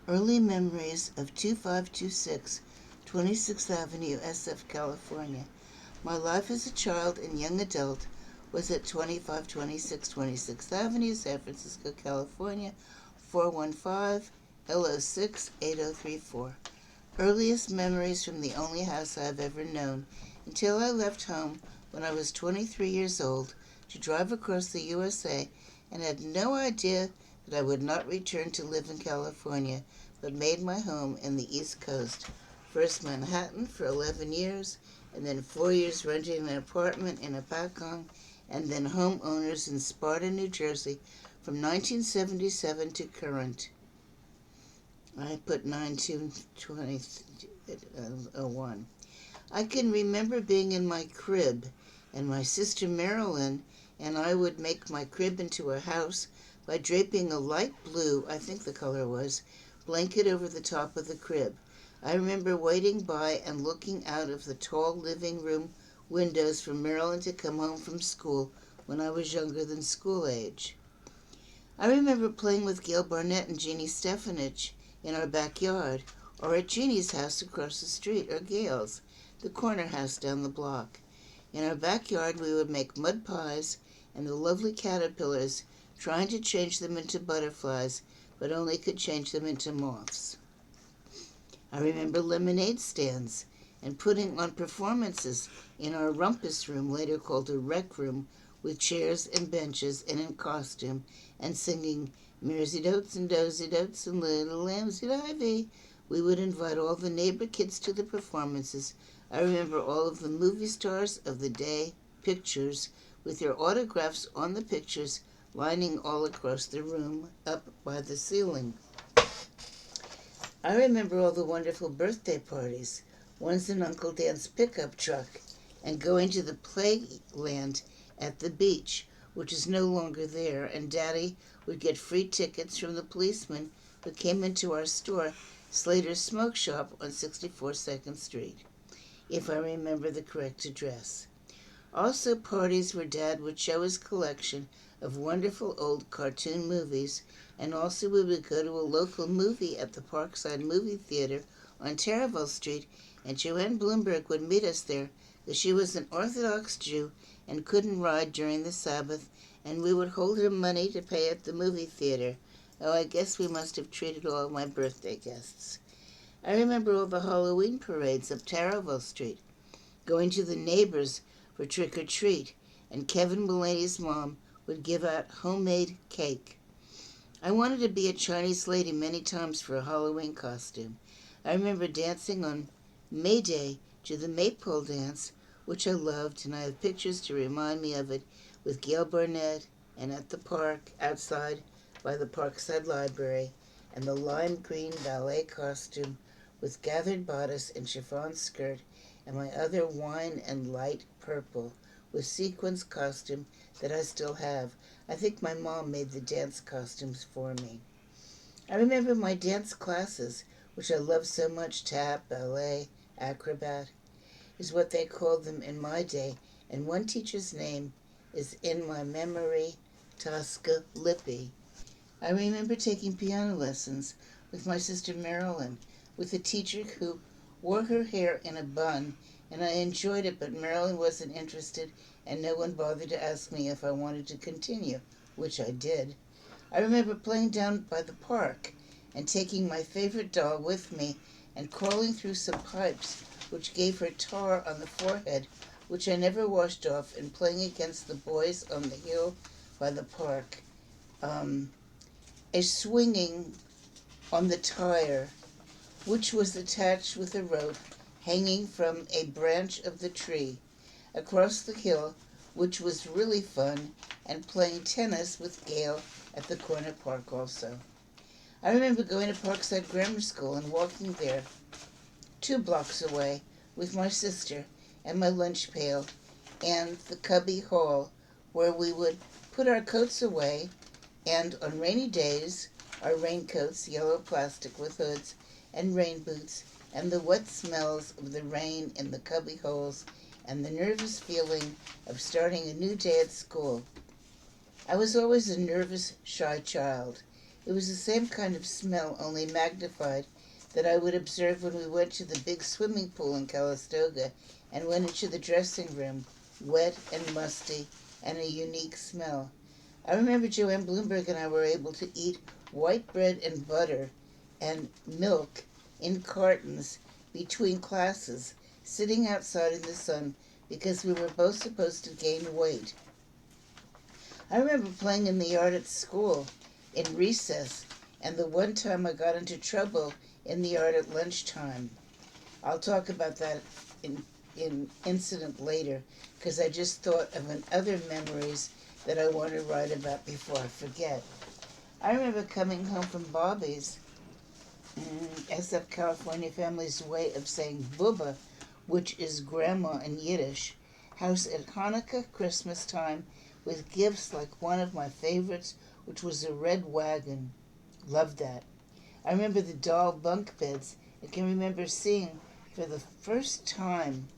Early memories of 2526 26th Avenue, SF, California. My life as a child and young adult was at 2526 26th Avenue, San Francisco, California, 415 LO6 8034. Earliest memories from the only house I've ever known until I left home when I was 23 years old to drive across the USA and had no idea that I would not return to live in California, but made my home in the East Coast. First Manhattan for 11 years, and then 4 years renting an apartment in Apacong, and then homeowners in Sparta, New Jersey from 1977 to current. I put 9/2/2001. I can remember being in my crib, and my sister Marilyn and I would make my crib into a house by draping a light blue, I think the color was, blanket over the top of the crib. I remember waiting by and looking out of the tall living room windows for Marilyn to come home from school when I was younger than school age. I remember playing with Gail Barnett and Jeannie Stefanich in our backyard, or at Jeannie's house across the street, or Gail's, the corner house down the block. In our backyard, we would make mud pies and the lovely caterpillars, trying to change them into butterflies, but only could change them into moths. I remember lemonade stands and putting on performances in our rumpus room, later called a rec room, with chairs and benches and in costume, and singing Mersey Dotes and Dozy Dotes and Little Lambs at Ivy. We would invite all the neighbor kids to the performances. I remember all of the movie stars of the day pictures with their autographs on the pictures lining all across the room up by the ceiling. I remember all the wonderful birthday parties, ones in Uncle Dan's pickup truck, and going to the playland at the beach, which is no longer there, and Daddy would get free tickets from the policeman who came into our store, Slater's Smoke Shop on 64 2nd Street, if I remember the correct address. Also parties where Dad would show his collection of wonderful old cartoon movies, and also we would go to a local movie at the Parkside Movie Theater on Terriville Street, and Joanne Bloomberg would meet us there because she was an Orthodox Jew and couldn't ride during the Sabbath, and we would hold her money to pay at the movie theater. Oh, I guess we must have treated all of my birthday guests. I remember all the Halloween parades up Terriville Street, going to the neighbors for trick-or-treat, and Kevin Mulaney's mom would give out homemade cake. I wanted to be a Chinese lady many times for a Halloween costume. I remember dancing on May Day to the Maypole dance, which I loved, and I have pictures to remind me of it with Gail Barnett and at the park outside by the Parkside Library, and the lime green ballet costume with gathered bodice and chiffon skirt, and my other wine and light purple with sequins costume that I still have. I think my mom made the dance costumes for me. I remember my dance classes, which I loved so much. Tap, ballet, acrobat is what they called them in my day, and one teacher's name is in my memory, Tosca Lippi. I remember taking piano lessons with my sister Marilyn, with a teacher who wore her hair in a bun, and I enjoyed it, but Marilyn wasn't interested, and no one bothered to ask me if I wanted to continue, which I did. I remember playing down by the park and taking my favorite doll with me and crawling through some pipes which gave her tar on the forehead, which I never washed off, and playing against the boys on the hill by the park. A swinging on the tire, which was attached with a rope hanging from a branch of the tree, across the hill, which was really fun, and playing tennis with Gail at the corner park also. I remember going to Parkside Grammar School and walking there 2 blocks away with my sister and my lunch pail and the cubby hall where we would put our coats away, and on rainy days our raincoats, yellow plastic with hoods, and rain boots, and the wet smells of the rain in the cubby holes, and the nervous feeling of starting a new day at school. I was always a nervous, shy child, It was the same kind of smell, only magnified, that I would observe when we went to the big swimming pool in Calistoga and went into the dressing room, wet and musty, and a unique smell. I remember Joanne Bloomberg and I were able to eat white bread and butter and milk in cartons between classes, sitting outside in the sun because we were both supposed to gain weight. I remember playing in the yard at school in recess, and the one time I got into trouble in the yard at lunchtime. I'll talk about that in incident later, because I just thought of other memories that I want to write about before I forget. I remember coming home from Bobby's, SF California family's way of saying Bubba, which is grandma in Yiddish, house at Hanukkah, Christmas time, with gifts like one of my favorites, which was a red wagon. Loved that. I remember the doll bunk beds. I can remember seeing for the first time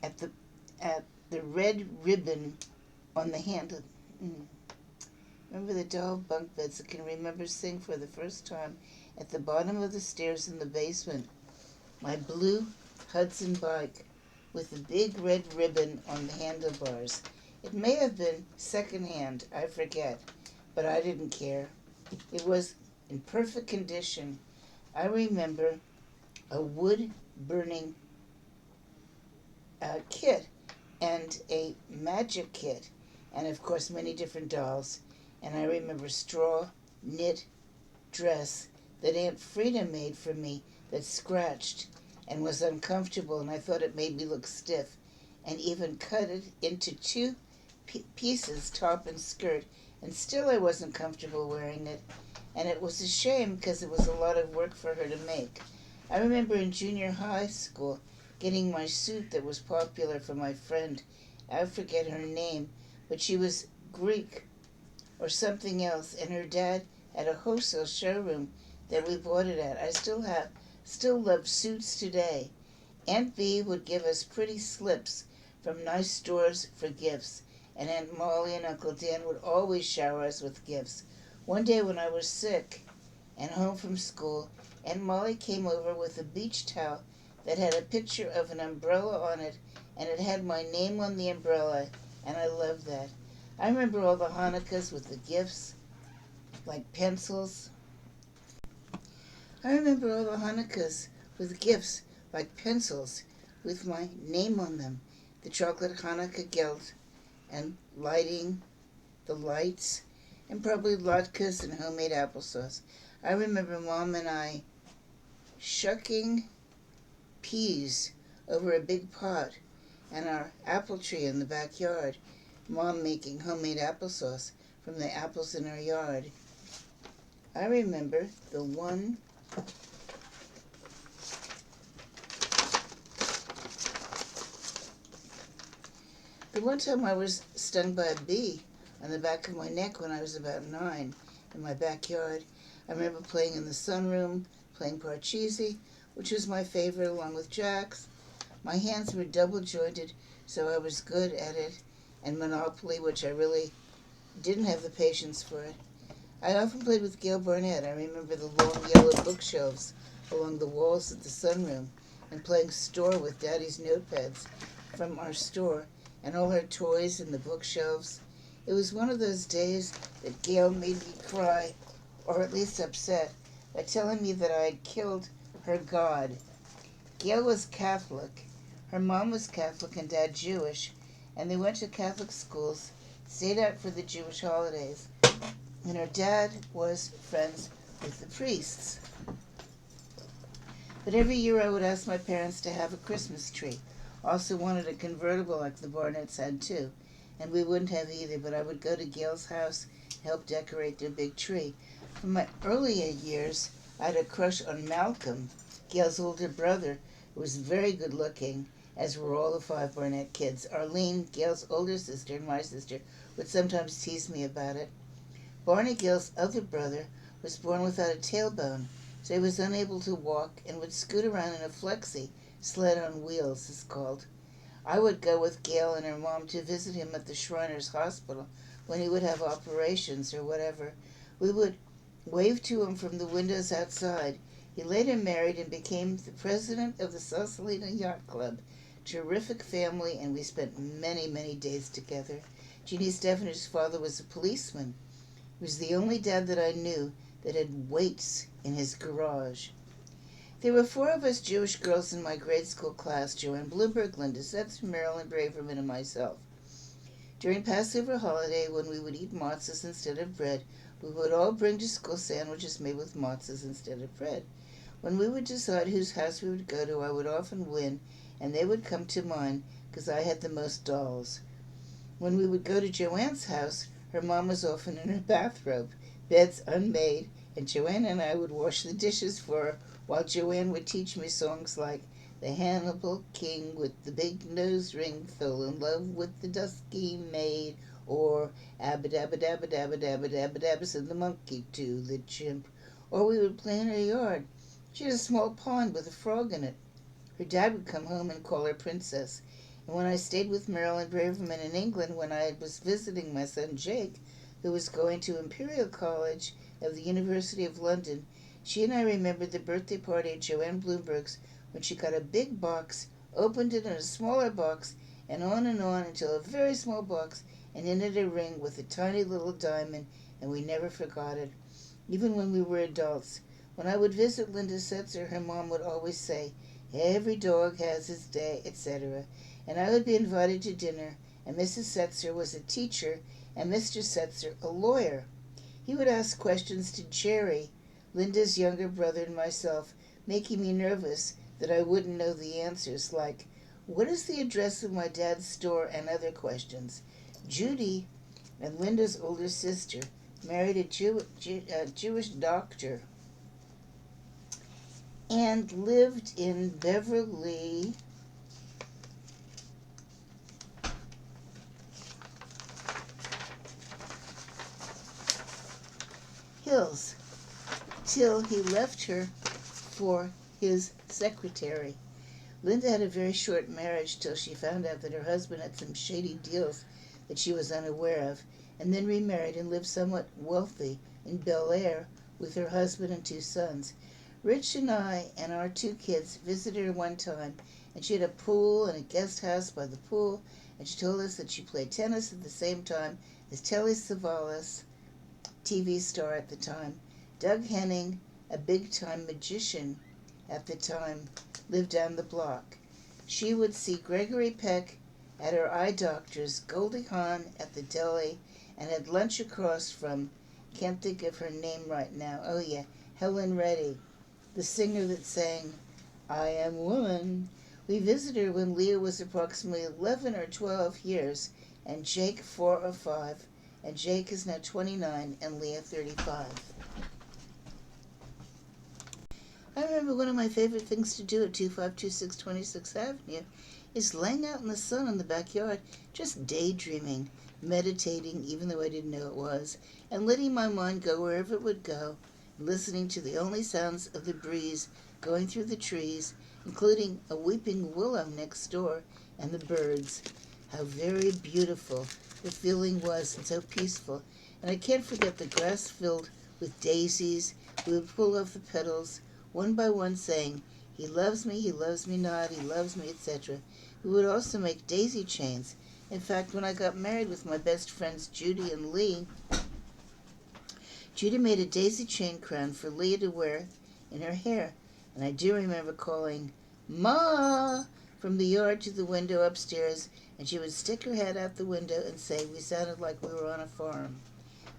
at the red ribbon on the handle. Remember the doll bunk beds. I can remember seeing for the first time at the bottom of the stairs in the basement my blue Hudson bike with the big red ribbon on the handlebars. It may have been secondhand, I forget, but I didn't care. It was in perfect condition. I remember a wood burning kit and a magic kit, and of course many different dolls. And I remember straw knit dress that Aunt Frida made for me that scratched and was uncomfortable, and I thought it made me look stiff, and even cut it into two pieces, top and skirt, and still I wasn't comfortable wearing it, and it was a shame because it was a lot of work for her to make. I remember in junior high school getting my suit that was popular for my friend. I forget her name, but she was Greek or something else, and her dad had a wholesale showroom that we bought it at. I still love suits today. Aunt Bee would give us pretty slips from nice stores for gifts, and Aunt Molly and Uncle Dan would always shower us with gifts. One day when I was sick and home from school, Aunt Molly came over with a beach towel that had a picture of an umbrella on it, and it had my name on the umbrella, and I loved that. I remember all the Hanukkahs with the gifts, like pencils. I remember all the Hanukkahs with gifts, like pencils, with my name on them. The chocolate Hanukkah gelt, and lighting the lights, and probably latkes and homemade applesauce. I remember Mom and I shucking peas over a big pot and our apple tree in the backyard. Mom making homemade applesauce from the apples in our yard. I remember the one time I was stung by a bee on the back of my neck when I was about 9 in my backyard. I remember playing in the sunroom, playing Parcheesi, which was my favorite, along with jacks. My hands were double jointed, so I was good at it, and Monopoly, which I really didn't have the patience for it. I often played with Gail Barnett. I remember the long yellow bookshelves along the walls of the sunroom, and playing store with Daddy's notepads from our store, and all her toys in the bookshelves. It was one of those days that Gail made me cry, or at least upset, by telling me that I had killed her God. Gail was Catholic. Her mom was Catholic and Dad Jewish, and they went to Catholic schools, stayed out for the Jewish holidays, and her dad was friends with the priests. But every year I would ask my parents to have a Christmas tree. Also wanted a convertible like the Barnetts had too, and we wouldn't have either, but I would go to Gail's house, help decorate their big tree. From my earlier years, I had a crush on Malcolm, Gail's older brother, who was very good looking, as were all the 5 Barnett kids. Arlene, Gail's older sister, and my sister would sometimes tease me about it. Barney, Gail's other brother, was born without a tailbone, so he was unable to walk and would scoot around in a flexi, sled on wheels is called. I would go with Gail and her mom to visit him at the Shriners Hospital when he would have operations or whatever. We would waved to him from the windows outside. He later married and became the president of the Sausalito Yacht Club. Terrific family, and we spent many, many days together. Jeannie Steffner's father was a policeman. He was the only dad that I knew that had weights in his garage. There were four of us Jewish girls in my grade school class: Joanne Bloomberg, Linda Setzer, Marilyn Braverman, and myself. During Passover holiday, when we would eat matzahs instead of bread, we would all bring to school sandwiches made with matzahs instead of bread. When we would decide whose house we would go to, I would often win, and they would come to mine because I had the most dolls. When we would go to Joanne's house, her mom was often in her bathrobe, beds unmade, and Joanne and I would wash the dishes for her while Joanne would teach me songs like "The Hannibal King with the big nose ring fell in love with the dusky maid," or "Abba dabba dabba dabba dabba dabba dabba said the monkey to the chimp." Or we would play in her yard. She had a small pond with a frog in it. Her dad would come home and call her Princess. And when I stayed with Marilyn Braverman in England, when I was visiting my son Jake, who was going to Imperial College of the University of London, she and I remembered the birthday party at Joanne Bloomberg's, when she got a big box, opened it in a smaller box, and on until a very small box, and in it a ring with a tiny little diamond, and we never forgot it, even when we were adults. When I would visit Linda Setzer, her mom would always say, "Every dog has his day," etc. And I would be invited to dinner, and Mrs. Setzer was a teacher, and Mr. Setzer a lawyer. He would ask questions to Jerry, Linda's younger brother, and myself, making me nervous that I wouldn't know the answers, like, "What is the address of my dad's store?" and other questions. Judy, and Linda's older sister, married a Jewish doctor and lived in Beverly Hills till he left her for his secretary. Linda had a very short marriage till she found out that her husband had some shady deals that she was unaware of, and then remarried and lived somewhat wealthy in Bel Air with her husband and two sons. Rich and I and our two kids visited her one time, and she had a pool and a guest house by the pool, and she told us that she played tennis at the same time as Telly Savalas, TV star at the time. Doug Henning, a big-time magician at the time, lived down the block. She would see Gregory Peck at her eye doctor's, Goldie Hawn at the deli, and had lunch across from, can't think of her name right now, oh yeah, Helen Reddy, the singer that sang "I Am Woman." We visited her when Leah was approximately 11 or 12 years, and Jake 4 or 5, and Jake is now 29 and Leah 35. I remember one of my favorite things to do at 2526 26th Avenue is laying out in the sun in the backyard, just daydreaming, meditating, even though I didn't know it was, and letting my mind go wherever it would go, listening to the only sounds of the breeze going through the trees, including a weeping willow next door, and the birds. How very beautiful the feeling was, and so peaceful. And I can't forget the grass filled with daisies. We would pull off the petals, one by one, saying, he loves me not, he loves me, etc. We would also make daisy chains. In fact, when I got married with my best friends Judy and Lee, Judy made a daisy chain crown for Leah to wear in her hair, and I do remember calling, "Ma!" from the yard to the window upstairs, and she would stick her head out the window and say we sounded like we were on a farm.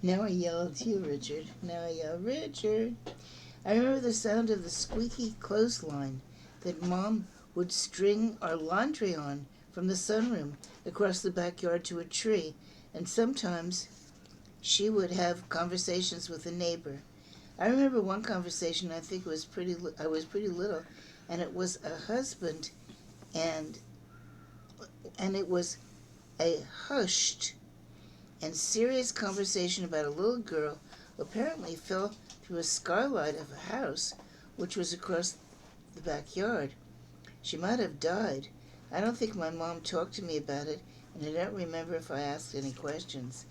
Now I yell at you, Richard. Now I yell, "Richard!" I remember the sound of the squeaky clothesline that Mom would string our laundry on from the sunroom across the backyard to a tree, and sometimes she would have conversations with a neighbor. I remember one conversation, I think I was pretty little, and it was a husband, and it was a hushed and serious conversation about a little girl who apparently fell through a skylight of a house which was across the backyard. She might have died. I don't think my mom talked to me about it, and I don't remember if I asked any questions.